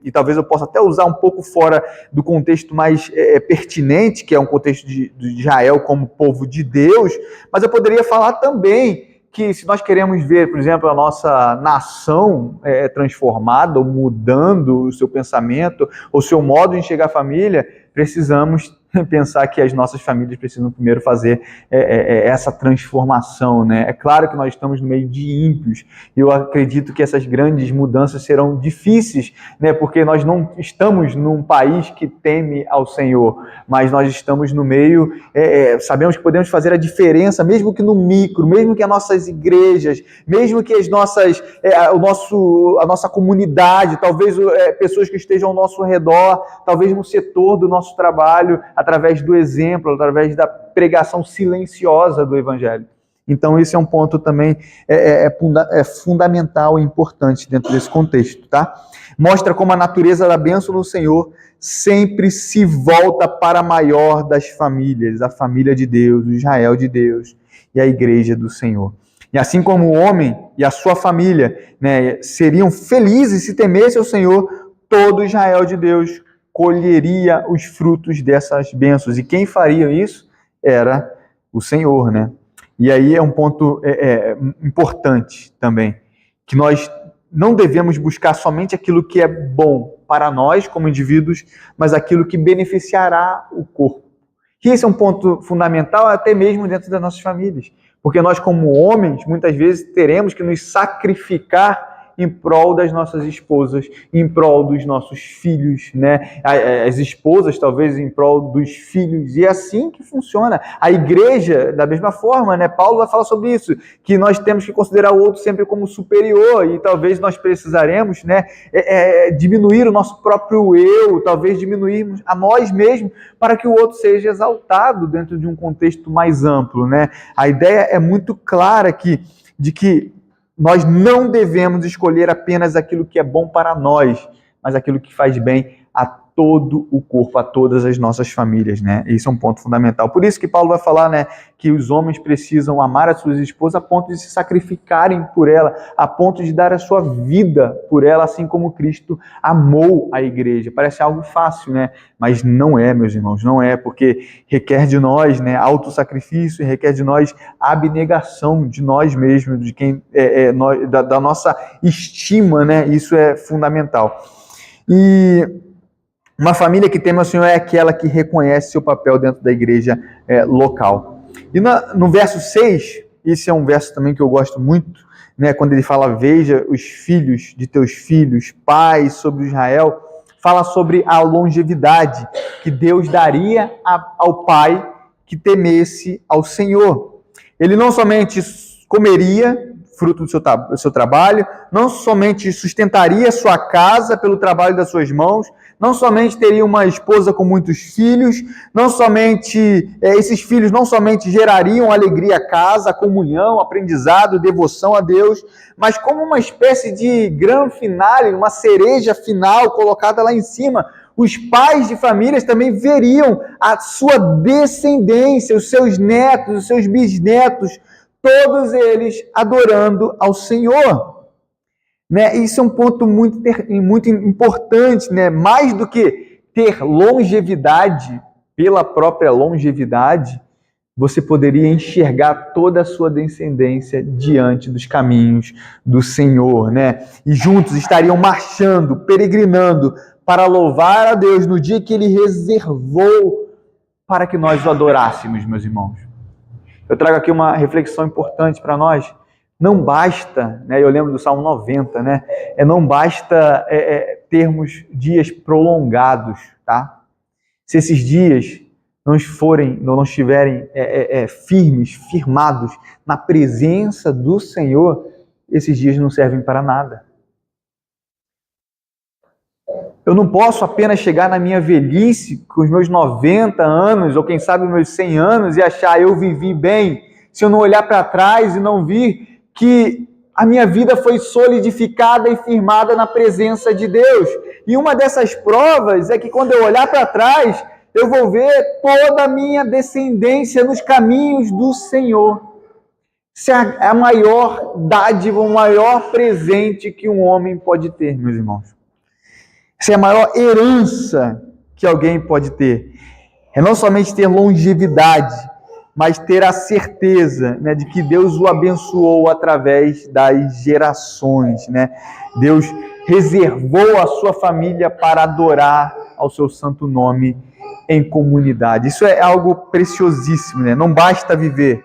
e talvez eu possa até usar um pouco fora do contexto mais pertinente, que é um contexto de Israel como povo de Deus, mas eu poderia falar também que se nós queremos ver, por exemplo, a nossa nação transformada, ou mudando o seu pensamento, ou o seu modo de enxergar a família, precisamos pensar que as nossas famílias precisam primeiro fazer essa transformação, né? É claro que nós estamos no meio de ímpios, e eu acredito que essas grandes mudanças serão difíceis, né? Porque nós não estamos num país que teme ao Senhor, mas nós estamos no meio, sabemos que podemos fazer a diferença, mesmo que no micro, mesmo que as nossas igrejas, mesmo que a nossa comunidade, talvez pessoas que estejam ao nosso redor, talvez no setor do nosso trabalho, através do exemplo, através da pregação silenciosa do Evangelho. Então, esse é um ponto também fundamental e importante dentro desse contexto, tá? Mostra como a natureza da bênção do Senhor sempre se volta para a maior das famílias, a família de Deus, o Israel de Deus e a igreja do Senhor. E assim como o homem e a sua família, né, seriam felizes se temessem ao Senhor, todo Israel de Deus colheria os frutos dessas bênçãos. E quem faria isso era o Senhor, né? E aí é um ponto importante também, que nós não devemos buscar somente aquilo que é bom para nós como indivíduos, mas aquilo que beneficiará o corpo. E esse é um ponto fundamental até mesmo dentro das nossas famílias, porque nós como homens, muitas vezes, teremos que nos sacrificar em prol das nossas esposas, em prol dos nossos filhos, né? As esposas, talvez, em prol dos filhos, e é assim que funciona. A igreja, da mesma forma, né? Paulo vai falar sobre isso, que nós temos que considerar o outro sempre como superior, e talvez nós precisaremos, né, diminuir o nosso próprio eu, talvez diminuirmos a nós mesmos, para que o outro seja exaltado dentro de um contexto mais amplo, né? A ideia é muito clara de que nós não devemos escolher apenas aquilo que é bom para nós, mas aquilo que faz bem a todo o corpo, a todas as nossas famílias, né? Isso é um ponto fundamental. Por isso que Paulo vai falar, né, que os homens precisam amar as suas esposas a ponto de se sacrificarem por ela, a ponto de dar a sua vida por ela, assim como Cristo amou a igreja. Parece algo fácil, né? Mas não é, meus irmãos, não é, porque requer de nós, né, autossacrifício, requer de nós abnegação de nós mesmos, de quem da nossa estima, né? Isso é fundamental. E uma família que teme ao Senhor é aquela que reconhece seu papel dentro da igreja local. E no verso 6, esse é um verso também que eu gosto muito, né, quando ele fala, veja os filhos de teus filhos, pais sobre Israel, fala sobre a longevidade que Deus daria ao pai que temesse ao Senhor. Ele não somente comeria fruto do seu trabalho, não somente sustentaria sua casa pelo trabalho das suas mãos, não somente teria uma esposa com muitos filhos, não somente esses filhos não somente gerariam alegria à casa, comunhão, aprendizado, devoção a Deus, mas como uma espécie de grande finale, uma cereja final colocada lá em cima, os pais de famílias também veriam a sua descendência, os seus netos, os seus bisnetos, todos eles adorando ao Senhor. Né? Isso é um ponto muito importante, né? Mais do que ter longevidade, pela própria longevidade, você poderia enxergar toda a sua descendência diante dos caminhos do Senhor, né? E juntos estariam marchando, peregrinando, para louvar a Deus no dia que Ele reservou para que nós o adorássemos, meus irmãos. Eu trago aqui uma reflexão importante para nós. Não basta, né, eu lembro do Salmo 90, né, não basta termos dias prolongados, tá? Se esses dias não estiverem firmados na presença do Senhor, esses dias não servem para nada. Eu não posso apenas chegar na minha velhice, com os meus 90 anos, ou quem sabe meus 100 anos, e achar eu vivi bem, se eu não olhar para trás e não vir que a minha vida foi solidificada e firmada na presença de Deus. E uma dessas provas é que quando eu olhar para trás, eu vou ver toda a minha descendência nos caminhos do Senhor. Isso é a maior dádiva, o maior presente que um homem pode ter, meus irmãos. Essa é a maior herança que alguém pode ter. É não somente ter longevidade, mas ter a certeza, né, de que Deus o abençoou através das gerações. Né? Deus reservou a sua família para adorar ao seu santo nome em comunidade. Isso é algo preciosíssimo. Né? Não basta viver,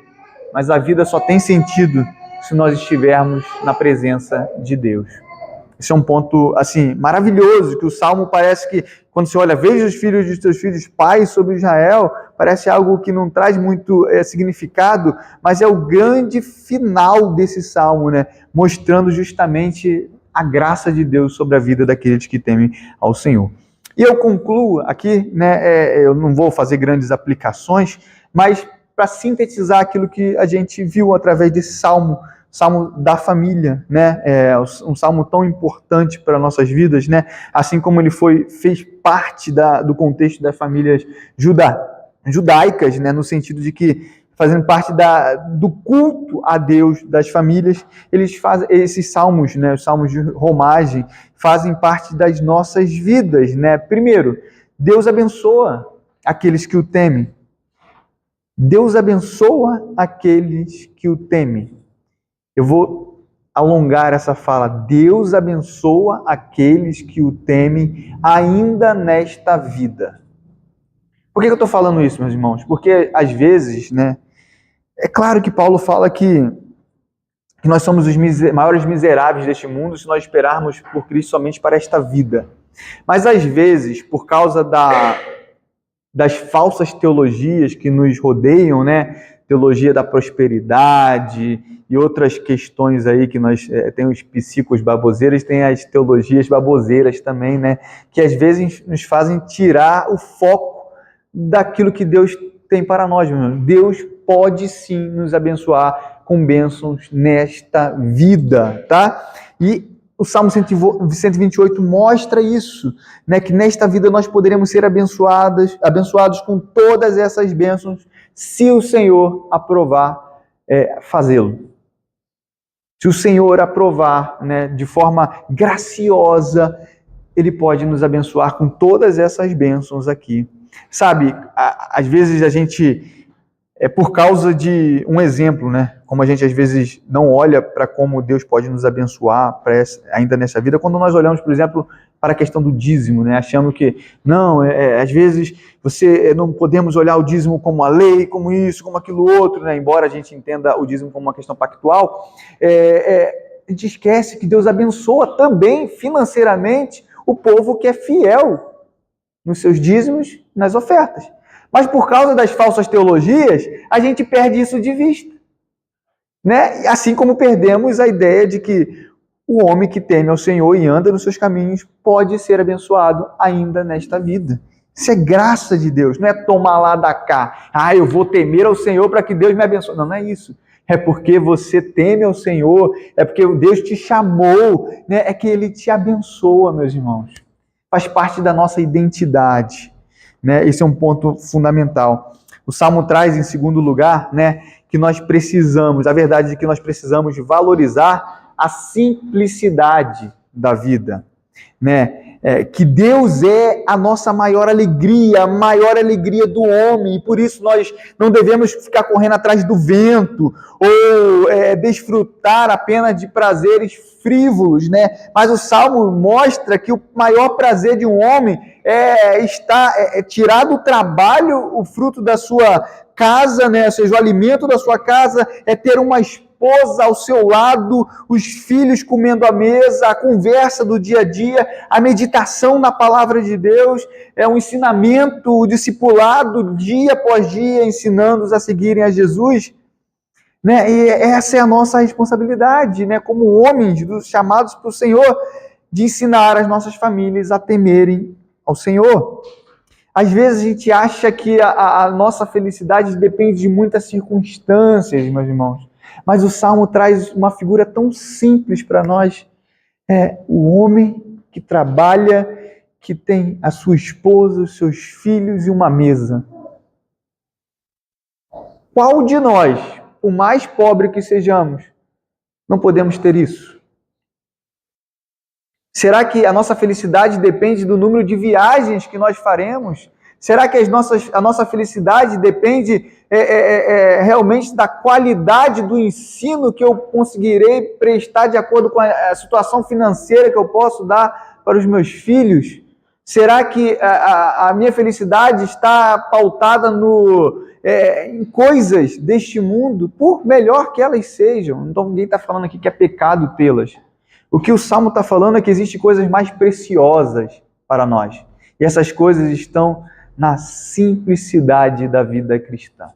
mas a vida só tem sentido se nós estivermos na presença de Deus. Esse é um ponto, assim, maravilhoso, que o Salmo parece que, quando você olha, veja os filhos de teus filhos, pais sobre Israel, parece algo que não traz muito significado, mas é o grande final desse Salmo, né? Mostrando justamente a graça de Deus sobre a vida daqueles que temem ao Senhor. E eu concluo aqui, né? Eu não vou fazer grandes aplicações, mas para sintetizar aquilo que a gente viu através desse Salmo da família, né? Um salmo tão importante para nossas vidas, né? Assim como ele fez parte do contexto das famílias judaicas, né? No sentido de que, fazendo parte do culto a Deus das famílias, eles fazem esses salmos, né? Os salmos de romagem, fazem parte das nossas vidas, né? Primeiro, Deus abençoa aqueles que o temem. Deus abençoa aqueles que o temem. Eu vou alongar essa fala. Deus abençoa aqueles que o temem ainda nesta vida. Por que eu estou falando isso, meus irmãos? Porque, às vezes, né, é claro que Paulo fala que nós somos os maiores miseráveis deste mundo se nós esperarmos por Cristo somente para esta vida. Mas, às vezes, por causa das falsas teologias que nos rodeiam, né, teologia da prosperidade e outras questões aí que nós tem os psicos baboseiros, tem as teologias baboseiras também, né? Que às vezes nos fazem tirar o foco daquilo que Deus tem para nós, meu irmão. Deus pode sim nos abençoar com bênçãos nesta vida, tá? E o Salmo 128 mostra isso, né? Que nesta vida nós poderemos ser abençoados com todas essas bênçãos, se o Senhor aprovar fazê-lo. Se o Senhor aprovar, né, de forma graciosa, Ele pode nos abençoar com todas essas bênçãos aqui. Sabe, às vezes a gente, por causa de um exemplo, né? Como a gente às vezes não olha para como Deus pode nos abençoar ainda nessa vida, quando nós olhamos, por exemplo, para a questão do dízimo, né? Achando que, não, às vezes não podemos olhar o dízimo como a lei, como isso, como aquilo outro, né? Embora a gente entenda o dízimo como uma questão pactual, a gente esquece que Deus abençoa também financeiramente o povo que é fiel nos seus dízimos, nas ofertas. Mas por causa das falsas teologias, a gente perde isso de vista, né? Assim como perdemos a ideia de que o homem que teme ao Senhor e anda nos seus caminhos pode ser abençoado ainda nesta vida. Isso é graça de Deus, não é tomar lá da cá. Eu vou temer ao Senhor para que Deus me abençoe. Não é isso. É porque você teme ao Senhor, é porque Deus te chamou, né? É que Ele te abençoa, meus irmãos. Faz parte da nossa identidade, né? Esse é um ponto fundamental. O Salmo traz, em segundo lugar, né, que nós precisamos, a verdade é que nós precisamos valorizar a simplicidade da vida, né? Que Deus é a nossa maior alegria, a maior alegria do homem, e por isso nós não devemos ficar correndo atrás do vento, ou desfrutar apenas de prazeres frívolos, né? Mas o Salmo mostra que o maior prazer de um homem é tirar do trabalho o fruto da sua casa, né? Ou seja, o alimento da sua casa, é ter uma esposa ao seu lado, os filhos comendo à mesa, a conversa do dia a dia, a meditação na palavra de Deus, um ensinamento, o discipulado dia após dia, ensinando-os a seguirem a Jesus, né? E essa é a nossa responsabilidade, né? Como homens chamados para o Senhor, de ensinar as nossas famílias a temerem ao Senhor. Às vezes a gente acha que a nossa felicidade depende de muitas circunstâncias, meus irmãos. Mas o Salmo traz uma figura tão simples para nós. É o homem que trabalha, que tem a sua esposa, os seus filhos e uma mesa. Qual de nós, por mais pobre que sejamos, não podemos ter isso? Será que a nossa felicidade depende do número de viagens que nós faremos? Será que a nossa felicidade depende realmente da qualidade do ensino que eu conseguirei prestar de acordo com a situação financeira que eu posso dar para os meus filhos? Será que a minha felicidade está pautada em coisas deste mundo, por melhor que elas sejam? Então ninguém está falando aqui que é pecado tê-las. O que o Salmo está falando é que existem coisas mais preciosas para nós. E essas coisas estão na simplicidade da vida cristã.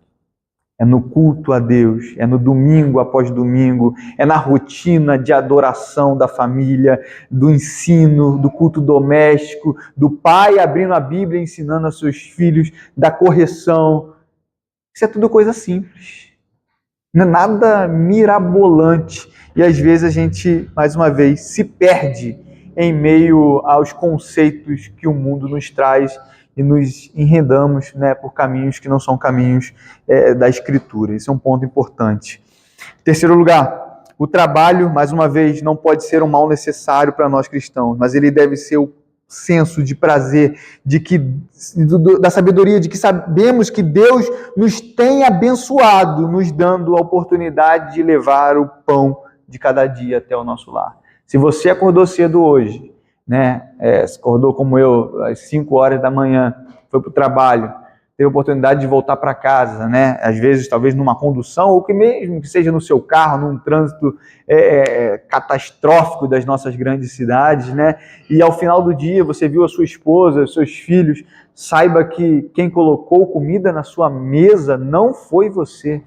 É no culto a Deus, é no domingo após domingo, é na rotina de adoração da família, do ensino, do culto doméstico, do pai abrindo a Bíblia e ensinando aos seus filhos, da correção. Isso é tudo coisa simples. Não é nada mirabolante. E às vezes a gente, mais uma vez, se perde em meio aos conceitos que o mundo nos traz e nos enredamos, né, por caminhos que não são caminhos da Escritura. Esse é um ponto importante. Terceiro lugar, o trabalho, mais uma vez, não pode ser um mal necessário para nós cristãos, mas ele deve ser o senso de prazer, da sabedoria, de que sabemos que Deus nos tem abençoado, nos dando a oportunidade de levar o pão de cada dia até o nosso lar. Se você acordou cedo hoje, né, acordou como eu, às 5 horas da manhã, foi para o trabalho, teve a oportunidade de voltar para casa, né, às vezes talvez numa condução, ou que mesmo que seja no seu carro, num trânsito catastrófico das nossas grandes cidades, né, e ao final do dia você viu a sua esposa, os seus filhos, saiba que quem colocou comida na sua mesa não foi você,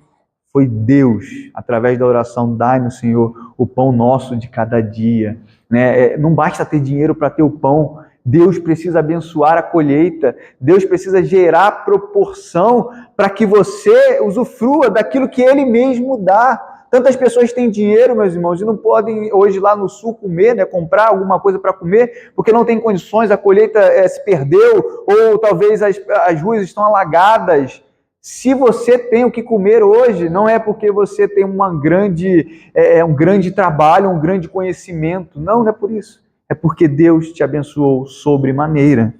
foi Deus, através da oração, dai-nos, Senhor, o pão nosso de cada dia. Né? Não basta ter dinheiro para ter o pão, Deus precisa abençoar a colheita, Deus precisa gerar proporção para que você usufrua daquilo que Ele mesmo dá. Tantas pessoas têm dinheiro, meus irmãos, e não podem hoje lá no sul comer, né, comprar alguma coisa para comer, porque não tem condições, a colheita se perdeu, ou talvez as ruas estão alagadas. Se você tem o que comer hoje, não é porque você tem um grande trabalho, um grande conhecimento. Não é por isso. É porque Deus te abençoou sobremaneira.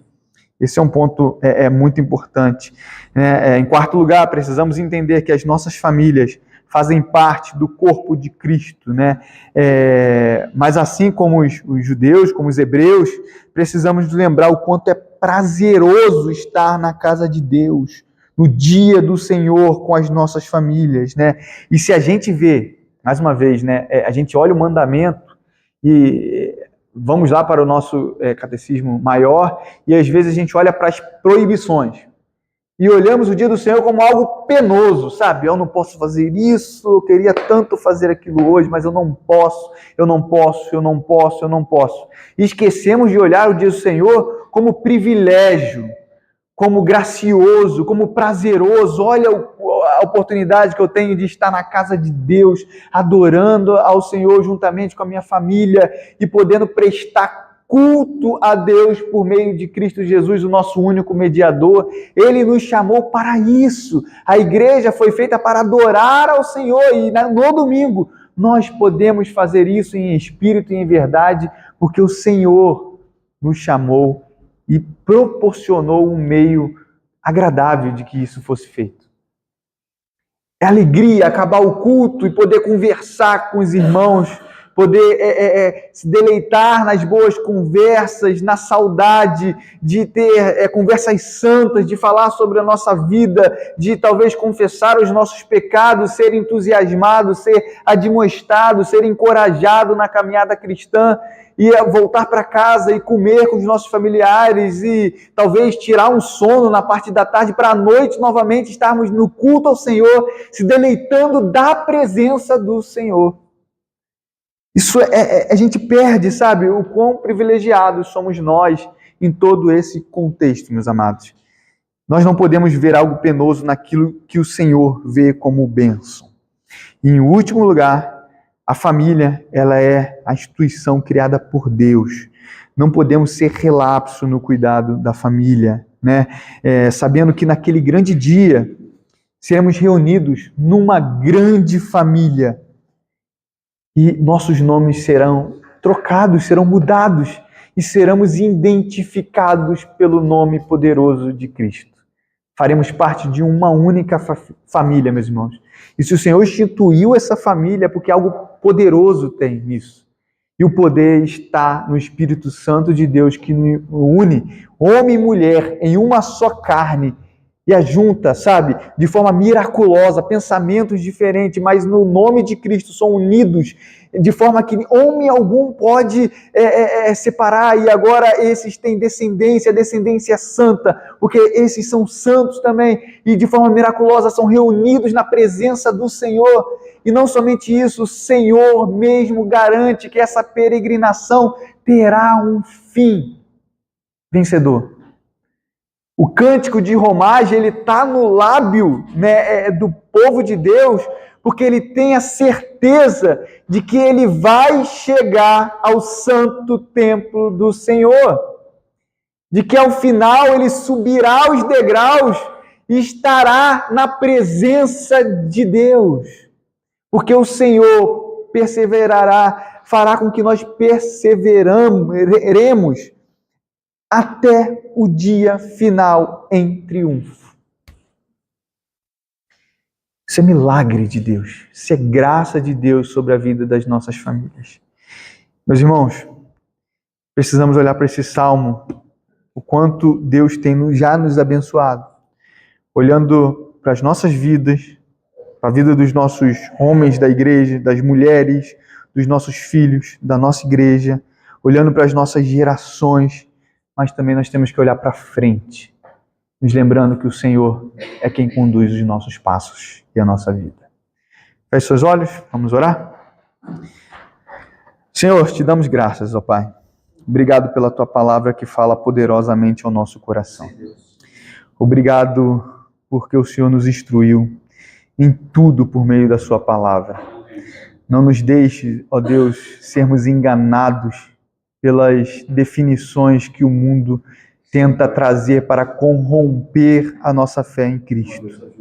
Esse é um ponto muito importante. Em quarto lugar, precisamos entender que as nossas famílias fazem parte do corpo de Cristo, né? Mas assim como os judeus, como os hebreus, precisamos lembrar o quanto é prazeroso estar na casa de Deus, no dia do Senhor com as nossas famílias, né? E se a gente vê, mais uma vez, né, a gente olha o mandamento e vamos lá para o nosso catecismo maior e às vezes a gente olha para as proibições e olhamos o dia do Senhor como algo penoso, sabe? Eu não posso fazer isso, eu queria tanto fazer aquilo hoje, mas eu não posso. E esquecemos de olhar o dia do Senhor como privilégio, como gracioso, como prazeroso. Olha a oportunidade que eu tenho de estar na casa de Deus, adorando ao Senhor juntamente com a minha família e podendo prestar culto a Deus por meio de Cristo Jesus, o nosso único mediador. Ele nos chamou para isso. A igreja foi feita para adorar ao Senhor e no domingo nós podemos fazer isso em espírito e em verdade, porque o Senhor nos chamou e proporcionou um meio agradável de que isso fosse feito. É alegria acabar o culto e poder conversar com os irmãos, poder se deleitar nas boas conversas, na saudade de ter conversas santas, de falar sobre a nossa vida, de talvez confessar os nossos pecados, ser entusiasmado, ser admoestado, ser encorajado na caminhada cristã, e voltar para casa e comer com os nossos familiares e talvez tirar um sono na parte da tarde para à noite novamente estarmos no culto ao Senhor, se deleitando da presença do Senhor. Isso a gente perde, sabe, o quão privilegiados somos nós em todo esse contexto, meus amados. Nós não podemos ver algo penoso naquilo que o Senhor vê como bênção. E, em último lugar, a família, ela é a instituição criada por Deus. Não podemos ser relapso no cuidado da família, né? Sabendo que naquele grande dia seremos reunidos numa grande família e nossos nomes serão trocados, serão mudados e seremos identificados pelo nome poderoso de Cristo. Faremos parte de uma única família, meus irmãos. E se o Senhor instituiu essa família, é porque algo poderoso tem nisso. E o poder está no Espírito Santo de Deus, que une homem e mulher em uma só carne e ajunta, sabe, de forma miraculosa, pensamentos diferentes, mas no nome de Cristo são unidos de forma que homem algum pode separar, e agora esses têm descendência santa, porque esses são santos também, e de forma miraculosa são reunidos na presença do Senhor. E não somente isso, o Senhor mesmo garante que essa peregrinação terá um fim vencedor. O cântico de romagem, ele está no lábio, né, do povo de Deus, porque ele tem a certeza de que ele vai chegar ao santo templo do Senhor, de que ao final ele subirá os degraus e estará na presença de Deus, porque o Senhor perseverará, fará com que nós perseveremos até o dia final em triunfo. Isso é milagre de Deus, isso é graça de Deus sobre a vida das nossas famílias. Meus irmãos, precisamos olhar para esse salmo, o quanto Deus tem já nos abençoado, olhando para as nossas vidas, para a vida dos nossos homens da igreja, das mulheres, dos nossos filhos, da nossa igreja, olhando para as nossas gerações, mas também nós temos que olhar para frente, nos lembrando que o Senhor é quem conduz os nossos passos e a nossa vida. Feche seus olhos, vamos orar? Senhor, te damos graças, ó Pai. Obrigado pela tua palavra que fala poderosamente ao nosso coração. Obrigado porque o Senhor nos instruiu em tudo por meio da sua palavra. Não nos deixe, ó Deus, sermos enganados pelas definições que o mundo tenta trazer para corromper a nossa fé em Cristo.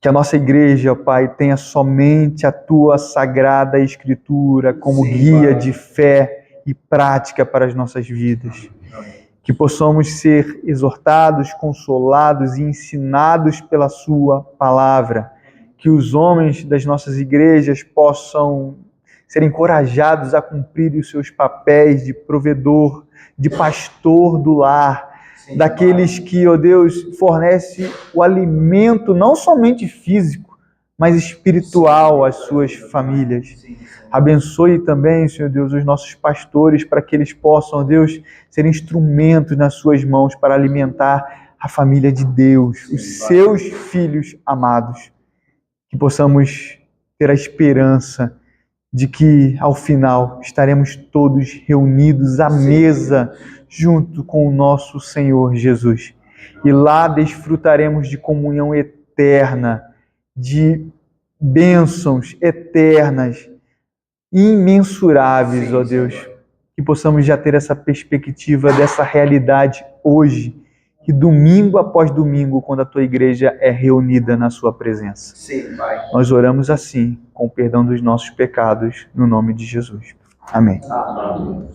Que a nossa igreja, ó Pai, tenha somente a Tua Sagrada Escritura como guia de fé e prática para as nossas vidas. Que possamos ser exortados, consolados e ensinados pela Sua palavra. Que os homens das nossas igrejas possam ser encorajados a cumprir os seus papéis de provedor, de pastor do lar, daqueles que, ó Deus, fornece o alimento não somente físico, mas espiritual às suas famílias. Abençoe também, Senhor Deus, os nossos pastores para que eles possam, ó Deus, ser instrumentos nas suas mãos para alimentar a família de Deus, os seus filhos amados. Que possamos ter a esperança de que, ao final, estaremos todos reunidos à mesa junto com o nosso Senhor Jesus. E lá desfrutaremos de comunhão eterna, de bênçãos eternas, imensuráveis, ó Deus. Que possamos já ter essa perspectiva dessa realidade hoje, que domingo após domingo, quando a tua igreja é reunida na sua presença. Sim, Pai. Nós oramos assim, com o perdão dos nossos pecados, no nome de Jesus. Amém. Amém.